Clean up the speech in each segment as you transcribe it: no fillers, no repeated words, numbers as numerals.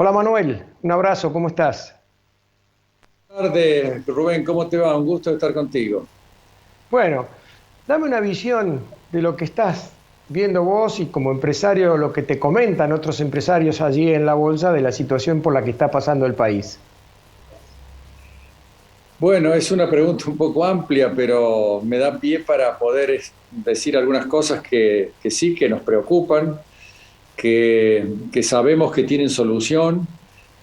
Hola Manuel, un abrazo, ¿cómo estás? Buenas tardes, Rubén, ¿cómo te va? Un gusto estar contigo. Bueno, dame una visión de lo que estás viendo vos y como empresario lo que te comentan otros empresarios allí en la bolsa de la situación por la que está pasando el país. Bueno, es una pregunta un poco amplia, pero me da pie para poder decir algunas cosas que sí, que nos preocupan, que sabemos que tienen solución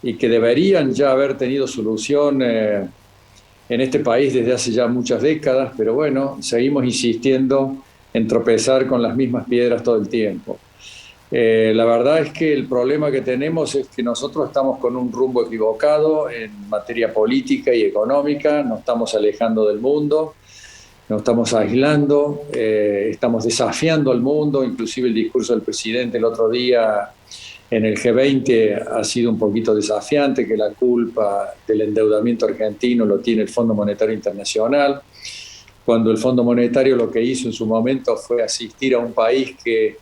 y que deberían ya haber tenido solución en este país desde hace ya muchas décadas, pero bueno, seguimos insistiendo en tropezar con las mismas piedras todo el tiempo. La verdad es que el problema que tenemos es que nosotros estamos con un rumbo equivocado en materia política y económica, nos estamos alejando del mundo, nos estamos aislando, estamos desafiando al mundo, inclusive el discurso del presidente el otro día en el G20 ha sido un poquito desafiante, que la culpa del endeudamiento argentino lo tiene el Fondo Monetario Internacional, cuando el Fondo Monetario lo que hizo en su momento fue asistir a un país que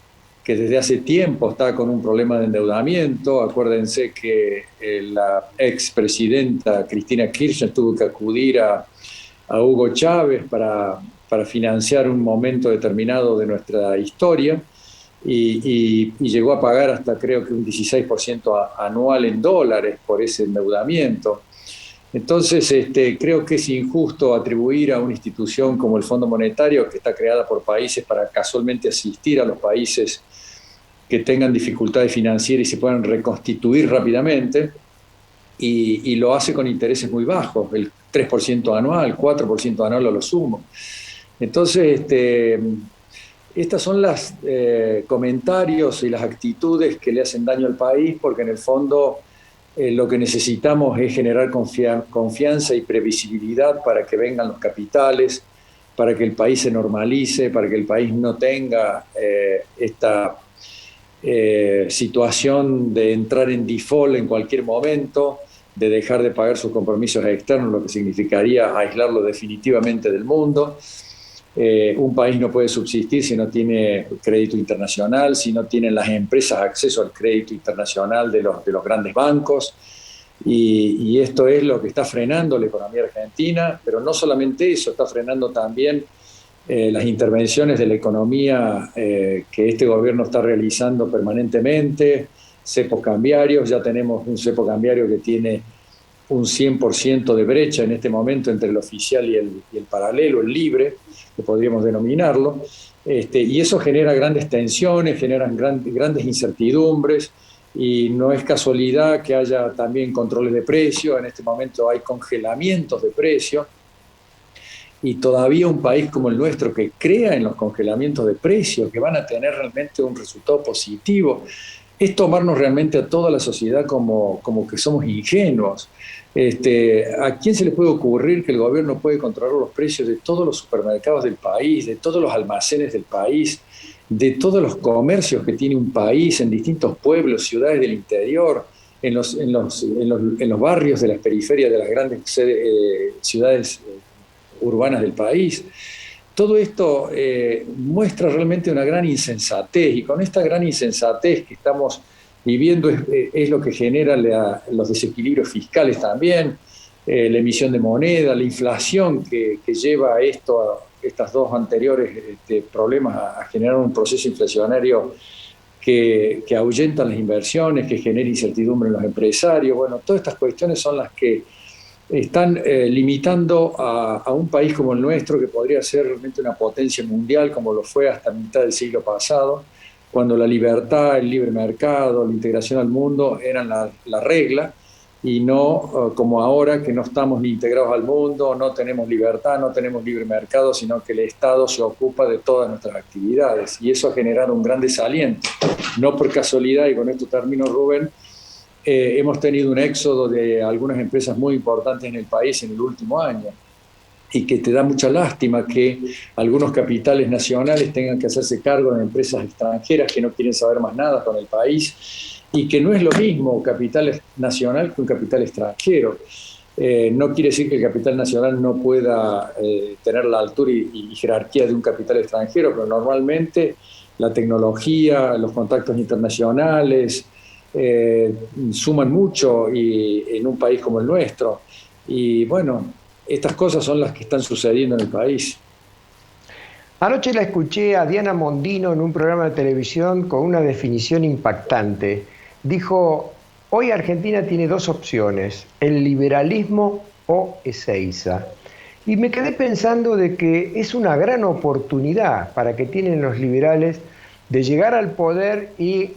desde hace tiempo está con un problema de endeudamiento. Acuérdense que la expresidenta Cristina Kirchner tuvo que acudir a Hugo Chávez para financiar un momento determinado de nuestra historia y llegó a pagar hasta creo que un 16% anual en dólares por ese endeudamiento. Entonces, creo que es injusto atribuir a una institución como el Fondo Monetario, que está creada por países para casualmente asistir a los países que tengan dificultades financieras y se puedan reconstituir rápidamente, y lo hace con intereses muy bajos, el 3% anual, 4% anual a lo sumo. Entonces, estas son los comentarios y las actitudes que le hacen daño al país, porque en el fondo lo que necesitamos es generar confianza y previsibilidad para que vengan los capitales, para que el país se normalice, para que el país no tenga esta situación de entrar en default en cualquier momento, de dejar de pagar sus compromisos externos, lo que significaría aislarlo definitivamente del mundo. Un país no puede subsistir si no tiene crédito internacional, si no tienen las empresas acceso al crédito internacional de los grandes bancos. Y esto es lo que está frenando la economía argentina, pero no solamente eso, está frenando también las intervenciones de la economía que este gobierno está realizando permanentemente, cepos cambiarios. Ya tenemos un cepo cambiario que tiene un 100% de brecha en este momento entre el oficial y el paralelo, el libre, que podríamos denominarlo, y eso genera grandes tensiones, generan grandes incertidumbres, y no es casualidad que haya también controles de precio. En este momento hay congelamientos de precio, y todavía un país como el nuestro que crea en los congelamientos de precios, que van a tener realmente un resultado positivo, es tomarnos realmente a toda la sociedad como que somos ingenuos. ¿A quién se le puede ocurrir que el gobierno puede controlar los precios de todos los supermercados del país, de todos los almacenes del país, de todos los comercios que tiene un país en distintos pueblos, ciudades del interior, en los barrios de las periferias de las grandes ciudades urbanas del país? Todo esto muestra realmente una gran insensatez, y con esta gran insensatez que estamos viviendo es lo que genera los desequilibrios fiscales también, la emisión de moneda, la inflación que lleva a estas dos anteriores problemas a generar un proceso inflacionario que ahuyenta las inversiones, que genera incertidumbre en los empresarios. Bueno, todas estas cuestiones son las que están limitando a un país como el nuestro, que podría ser realmente una potencia mundial, como lo fue hasta mitad del siglo pasado, cuando la libertad, el libre mercado, la integración al mundo eran la regla, y no como ahora, que no estamos ni integrados al mundo, no tenemos libertad, no tenemos libre mercado, sino que el Estado se ocupa de todas nuestras actividades, y eso ha generado un gran desaliento. No por casualidad, y con esto termino, Rubén, hemos tenido un éxodo de algunas empresas muy importantes en el país en el último año, y que te da mucha lástima que algunos capitales nacionales tengan que hacerse cargo de empresas extranjeras que no quieren saber más nada con el país, y que no es lo mismo capital nacional que un capital extranjero. No quiere decir que el capital nacional no pueda tener la altura y jerarquía de un capital extranjero, pero normalmente la tecnología, los contactos internacionales, suman mucho y, en un país como el nuestro. Y bueno, estas cosas son las que están sucediendo en el país. Anoche la escuché a Diana Mondino en un programa de televisión con una definición impactante. Dijo, hoy Argentina tiene dos opciones, el liberalismo o Ezeiza. Y me quedé pensando de que es una gran oportunidad para que tienen los liberales de llegar al poder y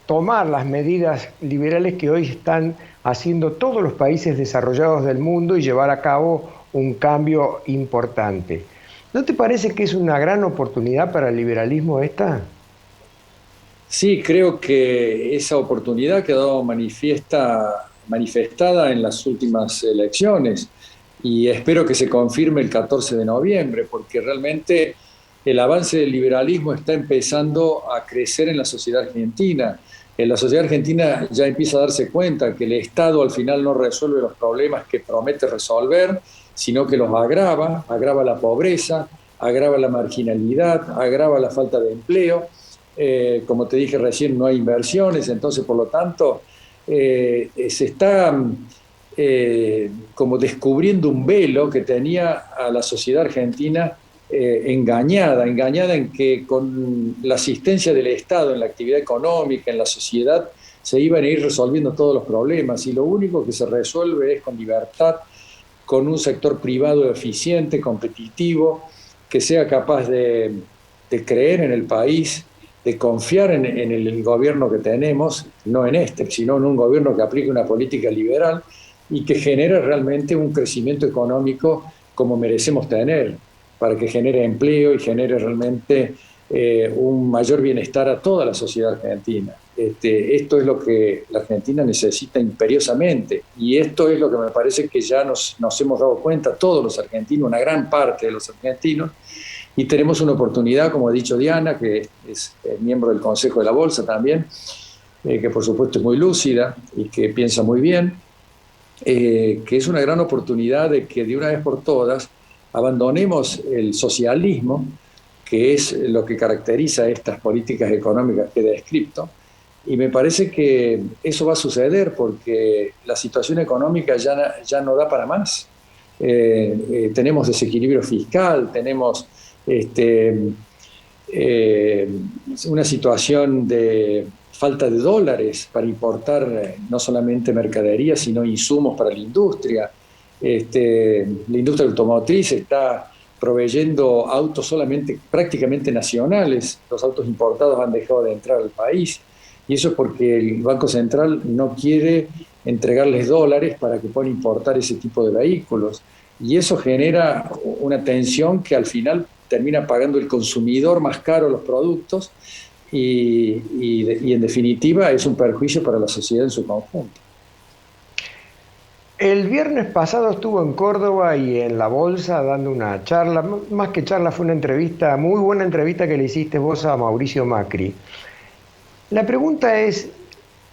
tomar las medidas liberales que hoy están haciendo todos los países desarrollados del mundo y llevar a cabo un cambio importante. ¿No te parece que es una gran oportunidad para el liberalismo esta? Sí, creo que esa oportunidad ha quedado manifestada en las últimas elecciones y espero que se confirme el 14 de noviembre, porque realmente el avance del liberalismo está empezando a crecer en la sociedad argentina. En la sociedad argentina ya empieza a darse cuenta que el Estado al final no resuelve los problemas que promete resolver, sino que los agrava, agrava la pobreza, agrava la marginalidad, agrava la falta de empleo. Como te dije recién, no hay inversiones, entonces por lo tanto se está como descubriendo un velo que tenía a la sociedad argentina engañada en que con la asistencia del Estado en la actividad económica, en la sociedad, se iban a ir resolviendo todos los problemas y lo único que se resuelve es con libertad, con un sector privado eficiente, competitivo, que sea capaz de creer en el país, de confiar en el gobierno que tenemos, no en este, sino en un gobierno que aplique una política liberal y que genere realmente un crecimiento económico como merecemos tener, para que genere empleo y genere realmente un mayor bienestar a toda la sociedad argentina. Esto es lo que la Argentina necesita imperiosamente y esto es lo que me parece que ya nos hemos dado cuenta todos los argentinos, una gran parte de los argentinos, y tenemos una oportunidad, como ha dicho Diana, que es miembro del Consejo de la Bolsa también, que por supuesto es muy lúcida y que piensa muy bien, que es una gran oportunidad de que de una vez por todas abandonemos el socialismo, que es lo que caracteriza estas políticas económicas que he descrito, y me parece que eso va a suceder porque la situación económica ya no da para más. Tenemos desequilibrio fiscal, tenemos una situación de falta de dólares para importar no solamente mercaderías, sino insumos para la industria. La industria automotriz está proveyendo autos solamente prácticamente nacionales. Los autos importados han dejado de entrar al país y eso es porque el Banco Central no quiere entregarles dólares para que puedan importar ese tipo de vehículos. Y eso genera una tensión que al final termina pagando el consumidor más caro los productos y en definitiva es un perjuicio para la sociedad en su conjunto. El viernes pasado estuvo en Córdoba y en la Bolsa dando una charla, más que charla fue una entrevista, muy buena entrevista que le hiciste vos a Mauricio Macri. La pregunta es,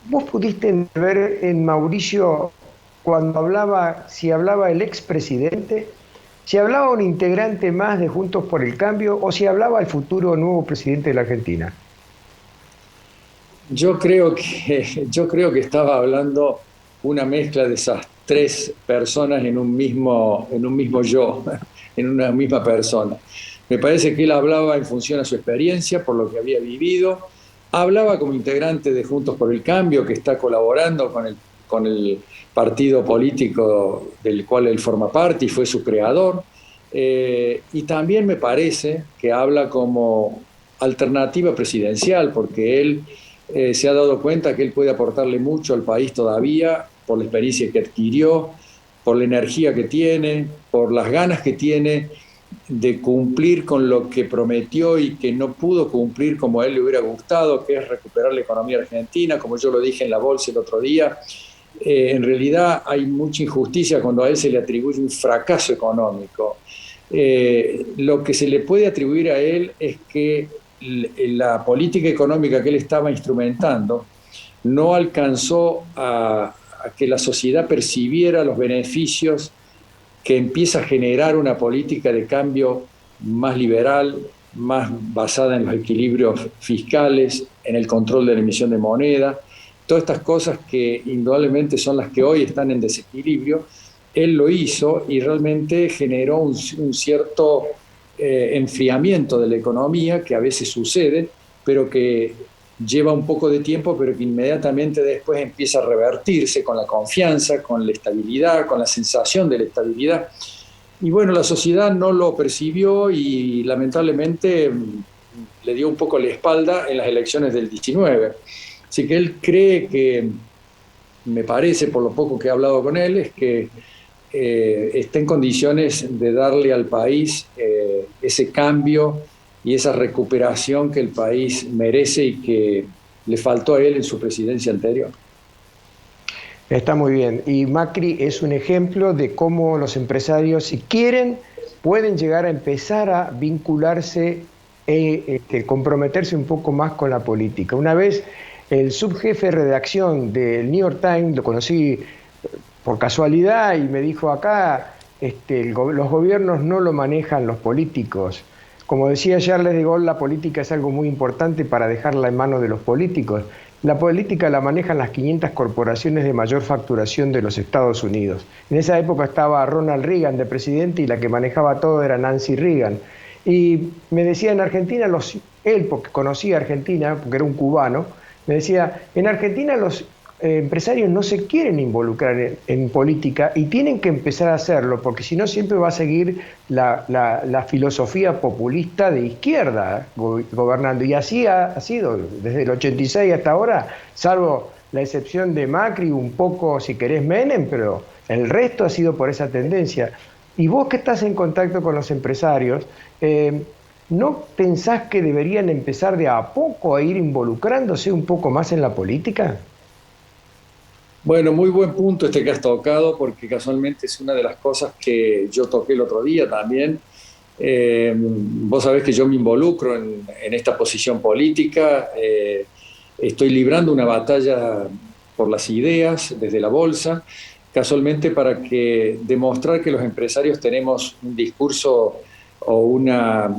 ¿vos pudiste ver en Mauricio cuando hablaba, si hablaba el expresidente, si hablaba un integrante más de Juntos por el Cambio o si hablaba el futuro nuevo presidente de la Argentina? Yo creo que estaba hablando una mezcla de esas tres personas en un mismo yo, en una misma persona. Me parece que él hablaba en función a su experiencia, por lo que había vivido, hablaba como integrante de Juntos por el Cambio, que está colaborando con el partido político del cual él forma parte y fue su creador, y también me parece que habla como alternativa presidencial, porque él se ha dado cuenta que él puede aportarle mucho al país todavía por la experiencia que adquirió, por la energía que tiene, por las ganas que tiene de cumplir con lo que prometió y que no pudo cumplir como a él le hubiera gustado, que es recuperar la economía argentina, como yo lo dije en la Bolsa el otro día. En realidad hay mucha injusticia cuando a él se le atribuye un fracaso económico. Lo que se le puede atribuir a él es que la política económica que él estaba instrumentando no alcanzó a que la sociedad percibiera los beneficios que empieza a generar una política de cambio más liberal, más basada en los equilibrios fiscales, en el control de la emisión de moneda, todas estas cosas que indudablemente son las que hoy están en desequilibrio, él lo hizo y realmente generó un cierto enfriamiento de la economía, que a veces sucede, pero que lleva un poco de tiempo, pero que inmediatamente después empieza a revertirse con la confianza, con la estabilidad, con la sensación de la estabilidad. Y bueno, la sociedad no lo percibió y lamentablemente le dio un poco la espalda en las elecciones del 19. Así que él cree que, me parece, por lo poco que he hablado con él, es que está en condiciones de darle al país ese cambio y esa recuperación que el país merece y que le faltó a él en su presidencia anterior. Está muy bien. Y Macri es un ejemplo de cómo los empresarios, si quieren, pueden llegar a empezar a vincularse, comprometerse un poco más con la política. Una vez el subjefe de redacción del New York Times, lo conocí por casualidad y me dijo acá, los gobiernos no lo manejan los políticos. Como decía Charles de Gaulle, la política es algo muy importante para dejarla en manos de los políticos. La política la manejan las 500 corporaciones de mayor facturación de los Estados Unidos. En esa época estaba Ronald Reagan de presidente y la que manejaba todo era Nancy Reagan. Y me decía en Argentina, él porque conocía Argentina, porque era un cubano, me decía, en Argentina los empresarios no se quieren involucrar en política y tienen que empezar a hacerlo, porque si no siempre va a seguir la filosofía populista de izquierda gobernando. Y así ha sido desde el 86 hasta ahora, salvo la excepción de Macri, un poco, si querés, Menem, pero el resto ha sido por esa tendencia. Y vos que estás en contacto con los empresarios, ¿no pensás que deberían empezar de a poco a ir involucrándose un poco más en la política? Bueno, muy buen punto este que has tocado, porque casualmente es una de las cosas que yo toqué el otro día también. Vos sabés que yo me involucro en esta posición política, estoy librando una batalla por las ideas desde la bolsa, casualmente para demostrar que los empresarios tenemos un discurso o una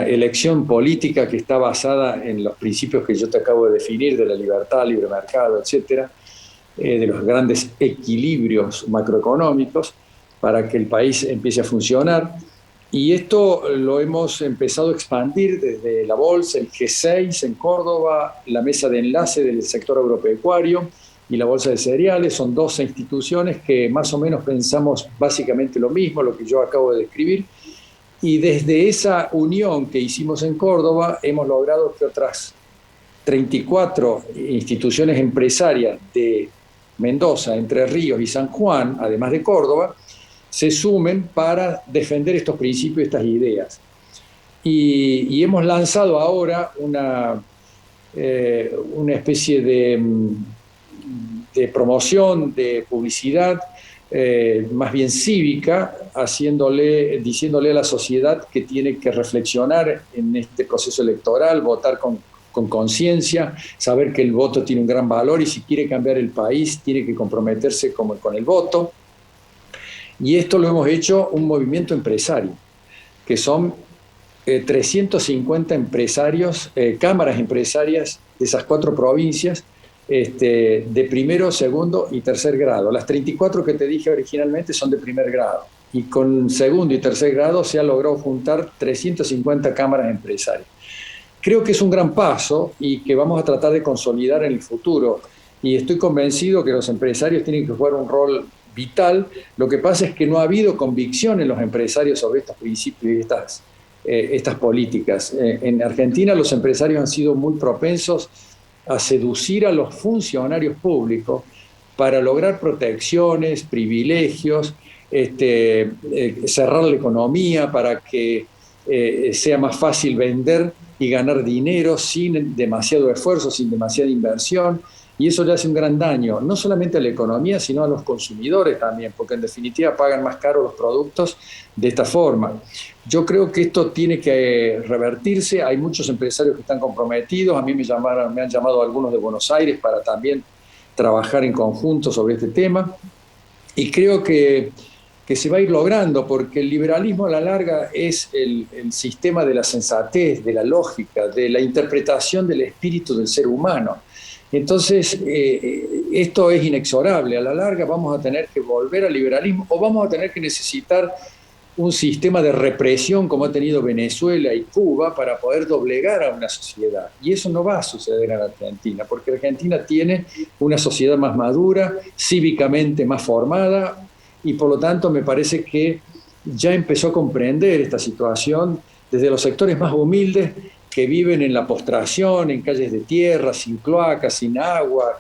elección política que está basada en los principios que yo te acabo de definir, de la libertad, libre mercado, etcétera, de los grandes equilibrios macroeconómicos para que el país empiece a funcionar. Y esto lo hemos empezado a expandir desde la Bolsa, el G6 en Córdoba, la mesa de enlace del sector agropecuario y la Bolsa de Cereales. Son 12 instituciones que más o menos pensamos básicamente lo mismo, lo que yo acabo de describir. Y desde esa unión que hicimos en Córdoba hemos logrado que otras 34 instituciones empresarias de Mendoza, Entre Ríos y San Juan, además de Córdoba, se sumen para defender estos principios y estas ideas. Y hemos lanzado ahora una especie de promoción, de publicidad, más bien cívica, diciéndole a la sociedad que tiene que reflexionar en este proceso electoral, votar con conciencia, saber que el voto tiene un gran valor y si quiere cambiar el país tiene que comprometerse con el voto. Y esto lo hemos hecho un movimiento empresario, que son 350 empresarios, cámaras empresarias de esas 4 provincias, de primero, segundo y tercer grado. Las 34 que te dije originalmente son de primer grado. Y con segundo y tercer grado se ha logrado juntar 350 cámaras empresarias. Creo que es un gran paso y que vamos a tratar de consolidar en el futuro. Y estoy convencido que los empresarios tienen que jugar un rol vital. Lo que pasa es que no ha habido convicción en los empresarios sobre estos principios y estas políticas. En Argentina los empresarios han sido muy propensos a seducir a los funcionarios públicos para lograr protecciones, privilegios, cerrar la economía para que sea más fácil vender y ganar dinero sin demasiado esfuerzo, sin demasiada inversión, y eso le hace un gran daño, no solamente a la economía, sino a los consumidores también, porque en definitiva pagan más caro los productos de esta forma. Yo creo que esto tiene que revertirse, hay muchos empresarios que están comprometidos, a mí me han llamado algunos de Buenos Aires para también trabajar en conjunto sobre este tema, y creo que se va a ir logrando, porque el liberalismo a la larga es el sistema de la sensatez, de la lógica, de la interpretación del espíritu del ser humano. Entonces, esto es inexorable. A la larga vamos a tener que volver al liberalismo o vamos a tener que necesitar un sistema de represión como ha tenido Venezuela y Cuba para poder doblegar a una sociedad. Y eso no va a suceder en Argentina, porque Argentina tiene una sociedad más madura, cívicamente más formada, y por lo tanto me parece que ya empezó a comprender esta situación desde los sectores más humildes que viven en la postración, en calles de tierra, sin cloacas, sin agua,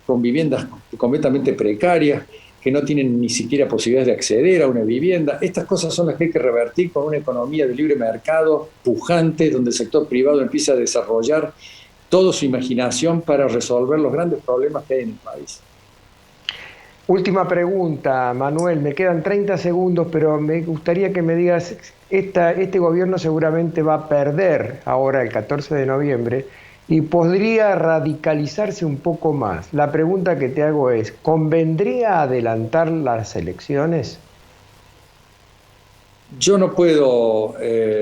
con viviendas completamente precarias, que no tienen ni siquiera posibilidades de acceder a una vivienda. Estas cosas son las que hay que revertir con una economía de libre mercado pujante, donde el sector privado empieza a desarrollar toda su imaginación para resolver los grandes problemas que hay en el país. Última pregunta, Manuel, me quedan 30 segundos, pero me gustaría que me digas, este gobierno seguramente va a perder ahora el 14 de noviembre y podría radicalizarse un poco más. La pregunta que te hago es, ¿convendría adelantar las elecciones? Yo no puedo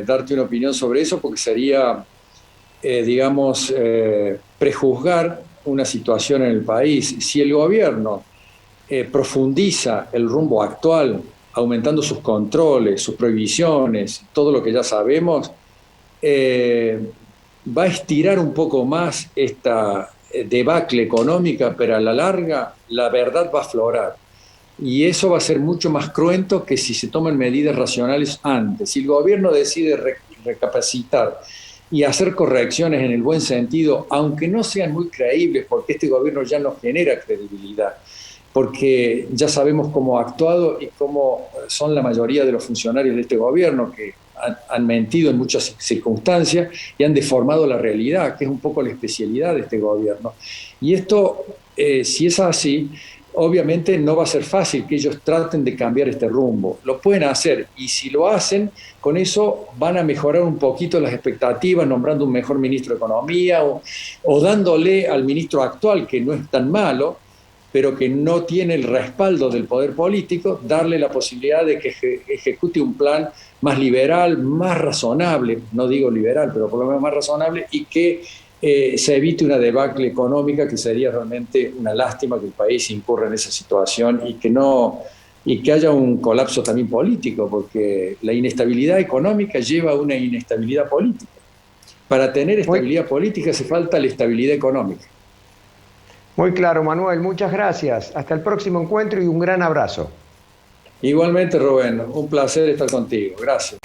darte una opinión sobre eso porque sería, digamos, prejuzgar una situación en el país. Si el gobierno profundiza el rumbo actual, aumentando sus controles, sus prohibiciones, todo lo que ya sabemos, va a estirar un poco más esta debacle económica, pero a la larga la verdad va a aflorar. Y eso va a ser mucho más cruento que si se toman medidas racionales antes. Si el gobierno decide recapacitar y hacer correcciones en el buen sentido, aunque no sean muy creíbles, porque este gobierno ya no genera credibilidad, porque ya sabemos cómo ha actuado y cómo son la mayoría de los funcionarios de este gobierno, que han mentido en muchas circunstancias y han deformado la realidad, que es un poco la especialidad de este gobierno. Y esto, si es así, obviamente no va a ser fácil que ellos traten de cambiar este rumbo. Lo pueden hacer y si lo hacen, con eso van a mejorar un poquito las expectativas, nombrando un mejor ministro de Economía o dándole al ministro actual, que no es tan malo, pero que no tiene el respaldo del poder político, darle la posibilidad de que ejecute un plan más liberal, más razonable, no digo liberal, pero por lo menos más razonable, y que se evite una debacle económica, que sería realmente una lástima que el país incurra en esa situación y que haya un colapso también político, porque la inestabilidad económica lleva a una inestabilidad política. Para tener Muy, estabilidad política hace falta la estabilidad económica. muy claro, Manuel, muchas gracias. Hasta el próximo encuentro y un gran abrazo. Igualmente, Rubén, un placer estar contigo. Gracias.